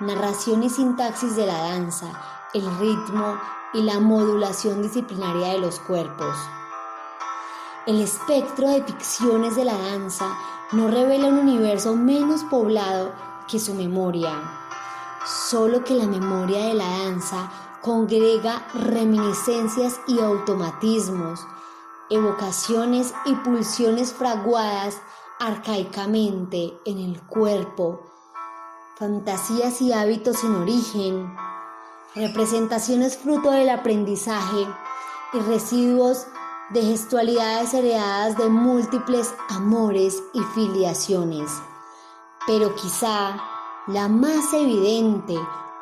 narración y sintaxis de la danza, el ritmo y la modulación disciplinaria de los cuerpos. El espectro de ficciones de la danza no revela un universo menos poblado que su memoria, solo que la memoria de la danza congrega reminiscencias y automatismos, evocaciones y pulsiones fraguadas arcaicamente en el cuerpo, fantasías y hábitos sin origen, representaciones fruto del aprendizaje y residuos de gestualidades heredadas de múltiples amores y filiaciones. Pero quizá la más evidente,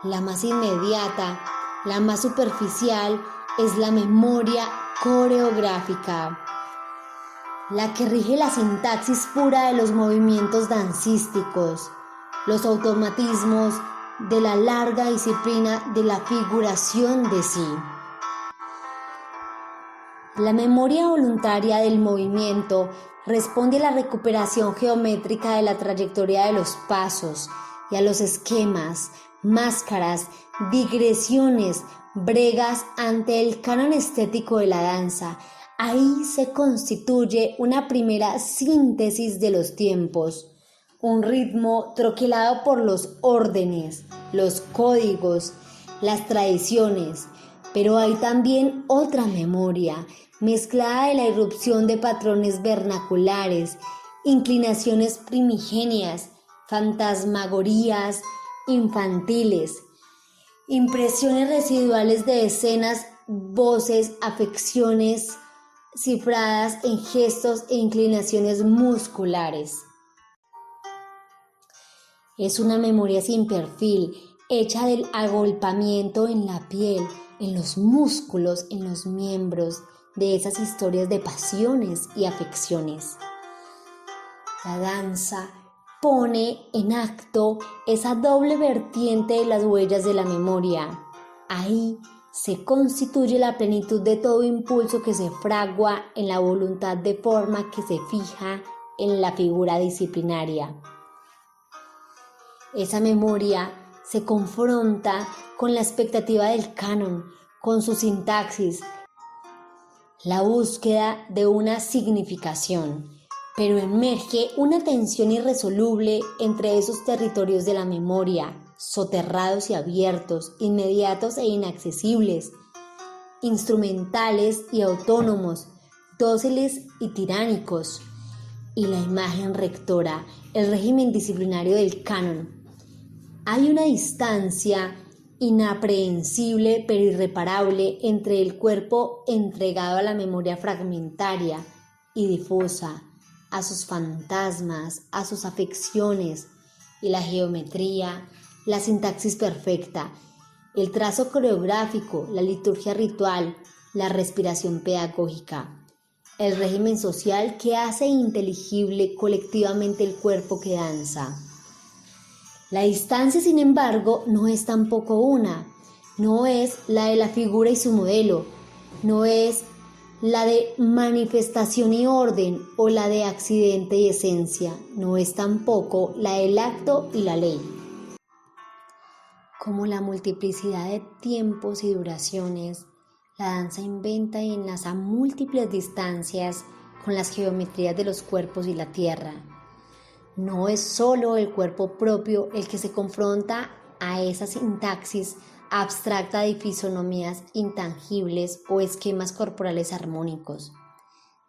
la más inmediata, la más superficial es la memoria coreográfica, la que rige la sintaxis pura de los movimientos dancísticos, los automatismos de la larga disciplina de la figuración de sí. La memoria voluntaria del movimiento responde a la recuperación geométrica de la trayectoria de los pasos y a los esquemas, máscaras, digresiones, bregas ante el canon estético de la danza. Ahí se constituye una primera síntesis de los tiempos, un ritmo troquelado por los órdenes, los códigos, las tradiciones, pero hay también otra memoria, mezclada de la irrupción de patrones vernaculares, inclinaciones primigenias, fantasmagorías infantiles, impresiones residuales de escenas, voces, afecciones cifradas en gestos e inclinaciones musculares. Es una memoria sin perfil, hecha del agolpamiento en la piel, en los músculos, en los miembros, de esas historias de pasiones y afecciones. La danza pone en acto esa doble vertiente de las huellas de la memoria. Ahí se constituye la plenitud de todo impulso que se fragua en la voluntad de forma que se fija en la figura disciplinaria. Esa memoria se confronta con la expectativa del canon, con su sintaxis, la búsqueda de una significación, pero emerge una tensión irresoluble entre esos territorios de la memoria, soterrados y abiertos, inmediatos e inaccesibles, instrumentales y autónomos, dóciles y tiránicos, y la imagen rectora, el régimen disciplinario del canon. Hay una distancia inaprehensible pero irreparable entre el cuerpo entregado a la memoria fragmentaria y difusa, a sus fantasmas, a sus afecciones, y la geometría, la sintaxis perfecta, el trazo coreográfico, la liturgia ritual, la respiración pedagógica, el régimen social que hace inteligible colectivamente el cuerpo que danza. La distancia, sin embargo, no es tampoco una, no es la de la figura y su modelo, no es la de manifestación y orden o la de accidente y esencia, no es tampoco la del acto y la ley. Como la multiplicidad de tiempos y duraciones, la danza inventa y enlaza múltiples distancias con las geometrías de los cuerpos y la tierra. No es solo el cuerpo propio el que se confronta a esa sintaxis abstracta de fisonomías intangibles o esquemas corporales armónicos,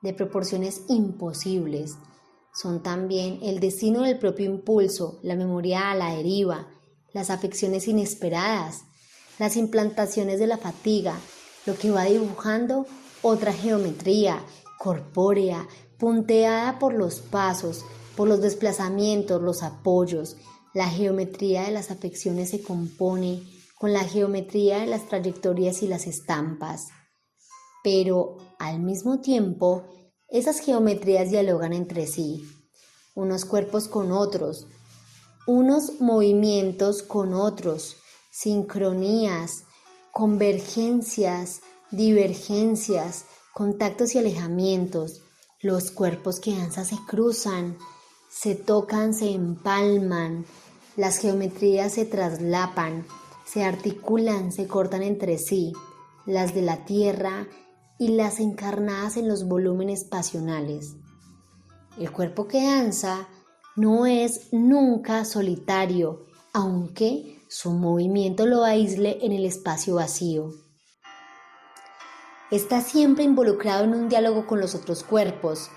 de proporciones imposibles. Son también el destino del propio impulso, la memoria a la deriva, las afecciones inesperadas, las implantaciones de la fatiga, lo que va dibujando otra geometría corpórea, punteada por los pasos, por los desplazamientos, los apoyos. La geometría de las afecciones se compone con la geometría de las trayectorias y las estampas. Pero al mismo tiempo, esas geometrías dialogan entre sí, unos cuerpos con otros, unos movimientos con otros, sincronías, convergencias, divergencias, contactos y alejamientos. Los cuerpos que danzan se cruzan, se tocan, se empalman. Las geometrías se traslapan, se articulan, se cortan entre sí, las de la tierra y las encarnadas en los volúmenes pasionales. El cuerpo que danza no es nunca solitario, aunque su movimiento lo aísle en el espacio vacío. Está siempre involucrado en un diálogo con los otros cuerpos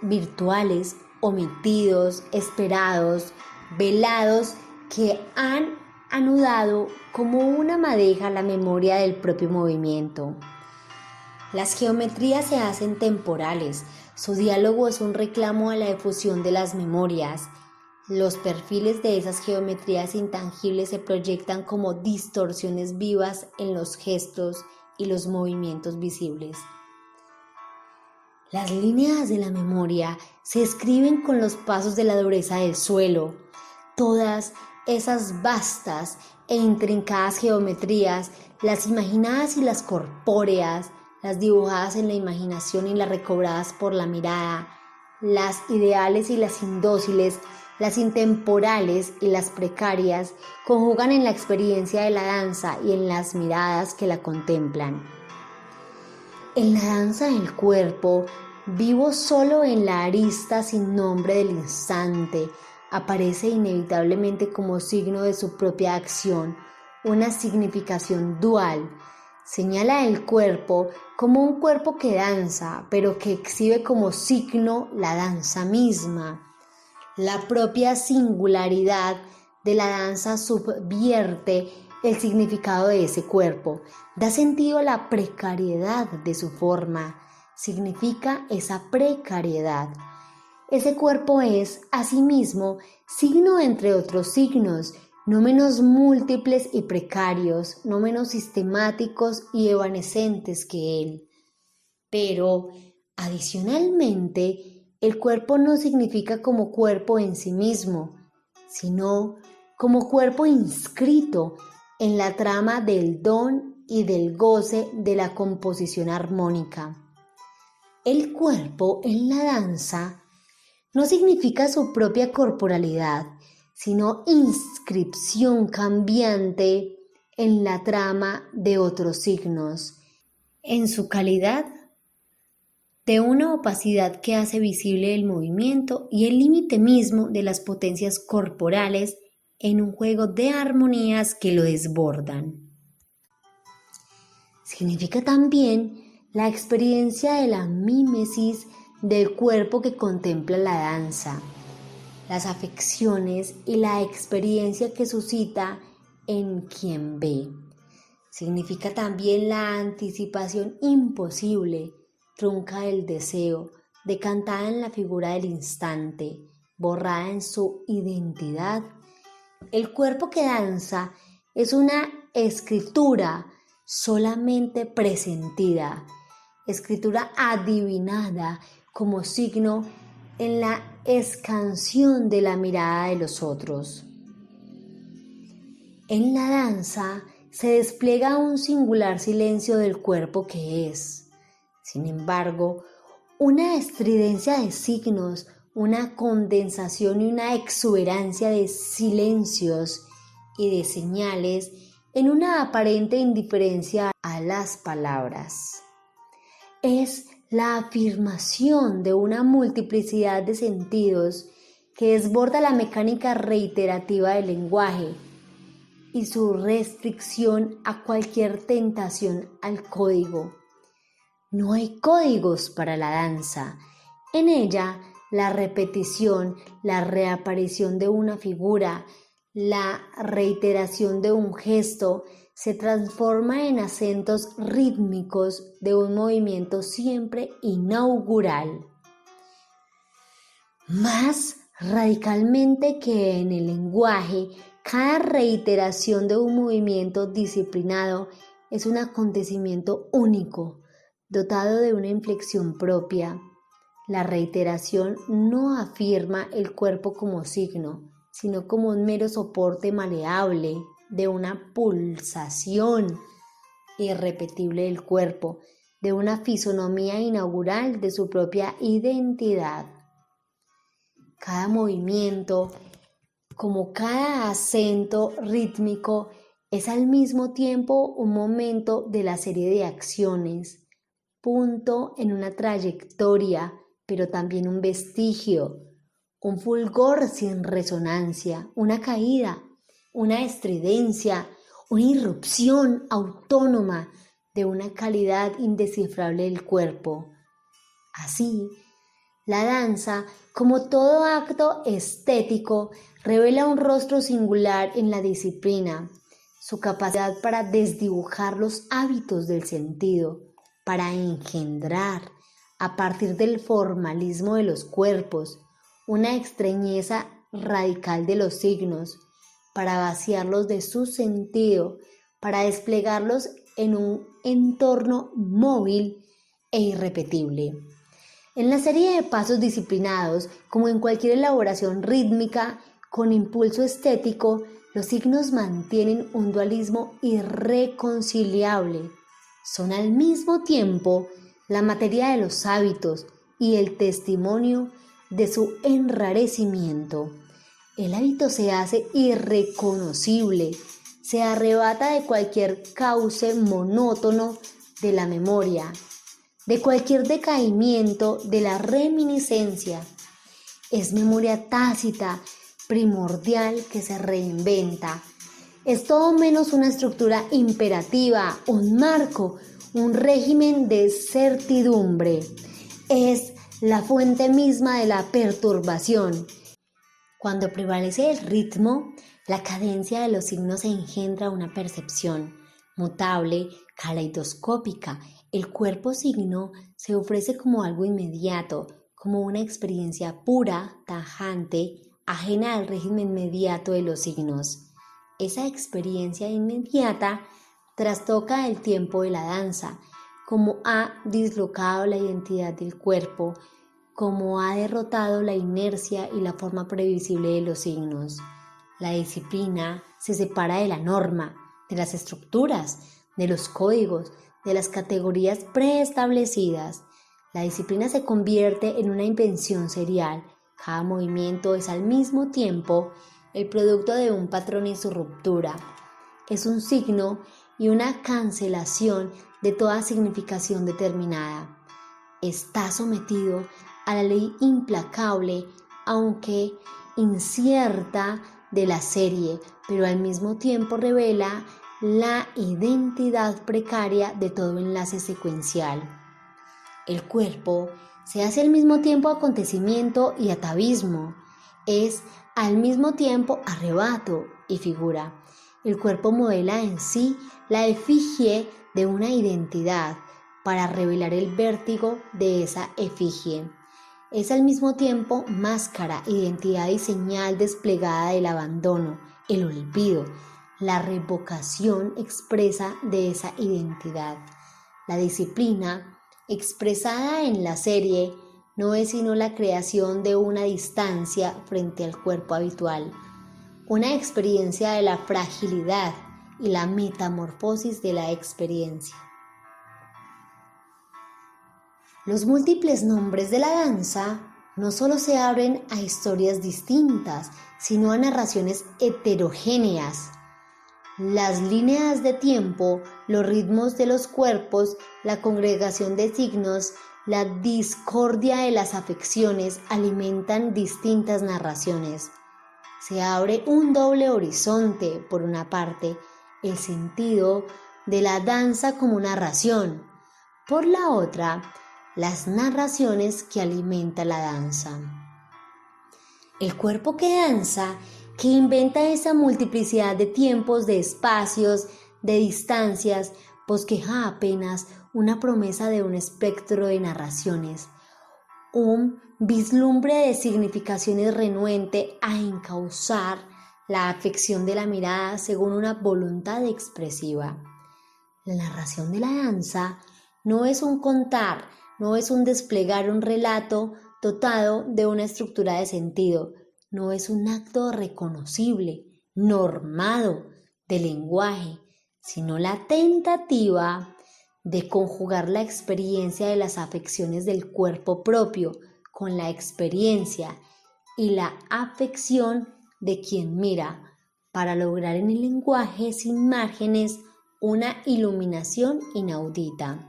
virtuales, omitidos, esperados, velados, que han anudado como una madeja la memoria del propio movimiento. Las geometrías se hacen temporales, su diálogo es un reclamo a la efusión de las memorias. Los perfiles de esas geometrías intangibles se proyectan como distorsiones vivas en los gestos y los movimientos visibles. Las líneas de la memoria se escriben con los pasos de la dureza del suelo. Todas esas vastas e intrincadas geometrías, las imaginadas y las corpóreas, las dibujadas en la imaginación y las recobradas por la mirada, las ideales y las indóciles, las intemporales y las precarias, conjugan en la experiencia de la danza y en las miradas que la contemplan. En la danza del cuerpo, vivo solo en la arista sin nombre del instante, aparece inevitablemente como signo de su propia acción, una significación dual. Señala el cuerpo como un cuerpo que danza, pero que exhibe como signo la danza misma. La propia singularidad de la danza subvierte el significado de ese cuerpo, da sentido a la precariedad de su forma, significa esa precariedad. Ese cuerpo es, asimismo, signo entre otros signos, no menos múltiples y precarios, no menos sistemáticos y evanescentes que él. Pero, adicionalmente, el cuerpo no significa como cuerpo en sí mismo, sino como cuerpo inscrito en la trama del don y del goce de la composición armónica. El cuerpo en la danza no significa su propia corporalidad, sino inscripción cambiante en la trama de otros signos, en su calidad de una opacidad que hace visible el movimiento y el límite mismo de las potencias corporales en un juego de armonías que lo desbordan. Significa también la experiencia de la mímesis del cuerpo que contempla la danza, las afecciones y la experiencia que suscita en quien ve. Significa también la anticipación imposible, trunca del deseo, decantada en la figura del instante, borrada en su identidad. El cuerpo que danza es una escritura solamente presentida, escritura adivinada como signo en la escansión de la mirada de los otros. En la danza se despliega un singular silencio del cuerpo que es. Sin embargo, una estridencia de signos, una condensación y una exuberancia de silencios y de señales en una aparente indiferencia a las palabras. Es la afirmación de una multiplicidad de sentidos que desborda la mecánica reiterativa del lenguaje y su restricción a cualquier tentación al código. No hay códigos para la danza. En ella, la repetición, la reaparición de una figura, la reiteración de un gesto se transforma en acentos rítmicos de un movimiento siempre inaugural. Más radicalmente que en el lenguaje, cada reiteración de un movimiento disciplinado es un acontecimiento único, dotado de una inflexión propia. La reiteración no afirma el cuerpo como signo, sino como un mero soporte maleable de una pulsación irrepetible del cuerpo, de una fisonomía inaugural de su propia identidad. Cada movimiento como cada acento rítmico es al mismo tiempo un momento de la serie de acciones, punto en una trayectoria, pero también un vestigio, un fulgor sin resonancia, una caída, una estridencia, una irrupción autónoma de una calidad indescifrable del cuerpo. Así, la danza, como todo acto estético, revela un rostro singular en la disciplina, su capacidad para desdibujar los hábitos del sentido, para engendrar, a partir del formalismo de los cuerpos, una extrañeza radical de los signos, para vaciarlos de su sentido, para desplegarlos en un entorno móvil e irrepetible. En la serie de pasos disciplinados, como en cualquier elaboración rítmica con impulso estético, los signos mantienen un dualismo irreconciliable. Son al mismo tiempo la materia de los hábitos y el testimonio de su enrarecimiento. El hábito se hace irreconocible, se arrebata de cualquier cauce monótono de la memoria, de cualquier decaimiento de la reminiscencia. Es memoria tácita, primordial, que se reinventa. Es todo menos una estructura imperativa, un marco, un régimen de certidumbre. Es la fuente misma de la perturbación. Cuando prevalece el ritmo, la cadencia de los signos engendra una percepción mutable, caleidoscópica. El cuerpo signo se ofrece como algo inmediato, como una experiencia pura, tajante, ajena al régimen inmediato de los signos. Esa experiencia inmediata trastoca el tiempo de la danza, como ha dislocado la identidad del cuerpo, como ha derrotado la inercia y la forma previsible de los signos. La disciplina se separa de la norma, de las estructuras, de los códigos, de las categorías preestablecidas. La disciplina se convierte en una invención serial. Cada movimiento es al mismo tiempo el producto de un patrón y su ruptura. Es un signo y una cancelación de toda significación determinada. Está sometido a la ley implacable, aunque incierta, de la serie, pero al mismo tiempo revela la identidad precaria de todo enlace secuencial. El cuerpo se hace al mismo tiempo acontecimiento y atavismo, es al mismo tiempo arrebato y figura. El cuerpo modela en sí la efigie de una identidad para revelar el vértigo de esa efigie. Es al mismo tiempo máscara, identidad y señal desplegada del abandono, el olvido, la revocación expresa de esa identidad. La disciplina, expresada en la serie, no es sino la creación de una distancia frente al cuerpo habitual, una experiencia de la fragilidad y la metamorfosis de la experiencia. Los múltiples nombres de la danza no solo se abren a historias distintas, sino a narraciones heterogéneas. Las líneas de tiempo, los ritmos de los cuerpos, la congregación de signos, la discordia de las afecciones alimentan distintas narraciones. Se abre un doble horizonte, por una parte, el sentido de la danza como narración, por la otra, las narraciones que alimenta la danza. El cuerpo que danza, que inventa esa multiplicidad de tiempos, de espacios, de distancias, bosqueja apenas una promesa de un espectro de narraciones, un vislumbre de significaciones renuente a encauzar la afección de la mirada según una voluntad expresiva. La narración de la danza no es un contar, no es un desplegar un relato dotado de una estructura de sentido, no es un acto reconocible, normado de lenguaje, sino la tentativa de conjugar la experiencia de las afecciones del cuerpo propio con la experiencia y la afección de quien mira, para lograr en el lenguaje sin márgenes una iluminación inaudita.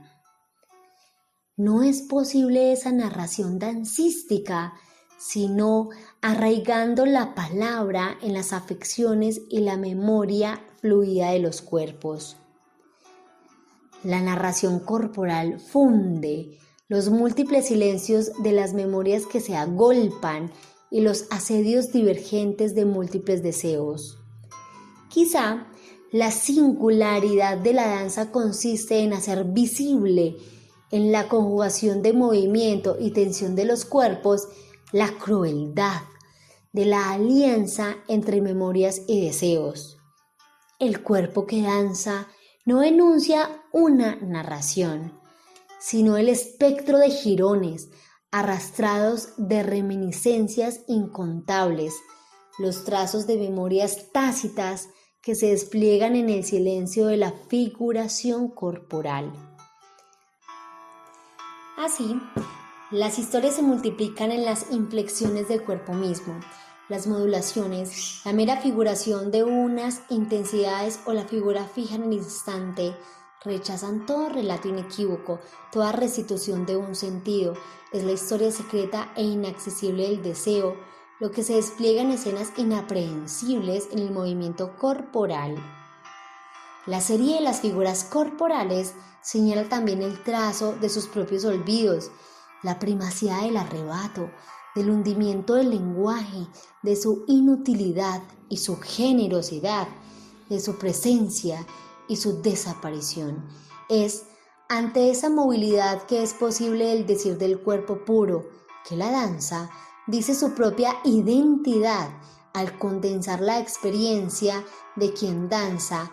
No es posible esa narración dancística, sino arraigando la palabra en las afecciones y la memoria fluida de los cuerpos. La narración corporal funde los múltiples silencios de las memorias que se agolpan y los asedios divergentes de múltiples deseos. Quizá la singularidad de la danza consiste en hacer visible en la conjugación de movimiento y tensión de los cuerpos la crueldad de la alianza entre memorias y deseos. El cuerpo que danza no enuncia una narración, sino el espectro de jirones arrastrados de reminiscencias incontables, los trazos de memorias tácitas que se despliegan en el silencio de la figuración corporal. Así, las historias se multiplican en las inflexiones del cuerpo mismo, las modulaciones, la mera figuración de unas intensidades o la figura fija en el instante, rechazan todo relato inequívoco, toda restitución de un sentido. Es la historia secreta e inaccesible del deseo, lo que se despliega en escenas inaprehensibles en el movimiento corporal. La serie de las figuras corporales señala también el trazo de sus propios olvidos, la primacía del arrebato, del hundimiento del lenguaje, de su inutilidad y su generosidad, de su presencia y su desaparición. Es ante esa movilidad que es posible el decir del cuerpo puro, que la danza dice su propia identidad al condensar la experiencia de quien danza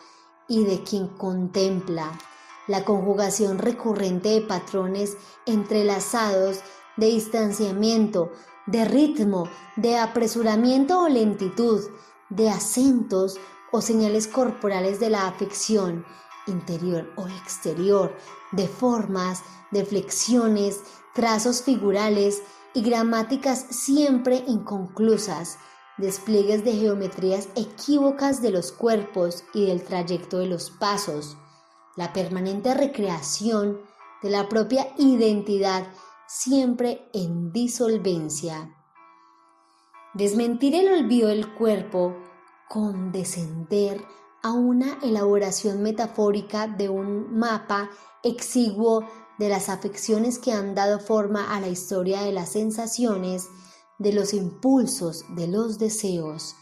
y de quien contempla. La conjugación recurrente de patrones entrelazados de distanciamiento, de ritmo, de apresuramiento o lentitud, de acentos o señales corporales de la afección, interior o exterior, de formas, de flexiones, trazos figurales y gramáticas siempre inconclusas, despliegues de geometrías equívocas de los cuerpos y del trayecto de los pasos, la permanente recreación de la propia identidad siempre en disolvencia. Desmentir el olvido del cuerpo, condescender a una elaboración metafórica de un mapa exiguo de las afecciones que han dado forma a la historia de las sensaciones, de los impulsos, de los deseos.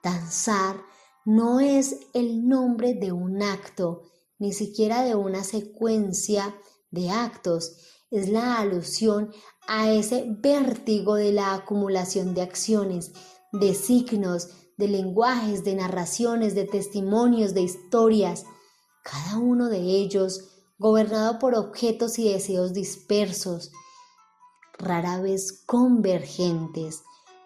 Danzar no es el nombre de un acto, ni siquiera de una secuencia de actos, es la alusión a ese vértigo de la acumulación de acciones, de signos, de lenguajes, de narraciones, de testimonios, de historias, cada uno de ellos gobernado por objetos y deseos dispersos, rara vez convergentes.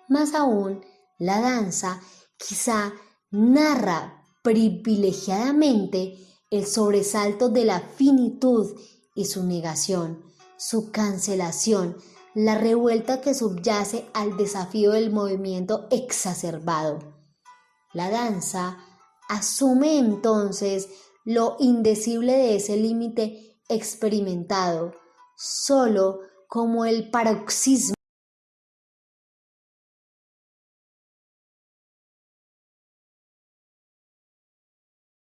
Más aún, la danza quizá narra privilegiadamente el sobresalto de la finitud y su negación, su cancelación, la revuelta que subyace al desafío del movimiento exacerbado. La danza asume entonces lo indecible de ese límite experimentado, solo como el paroxismo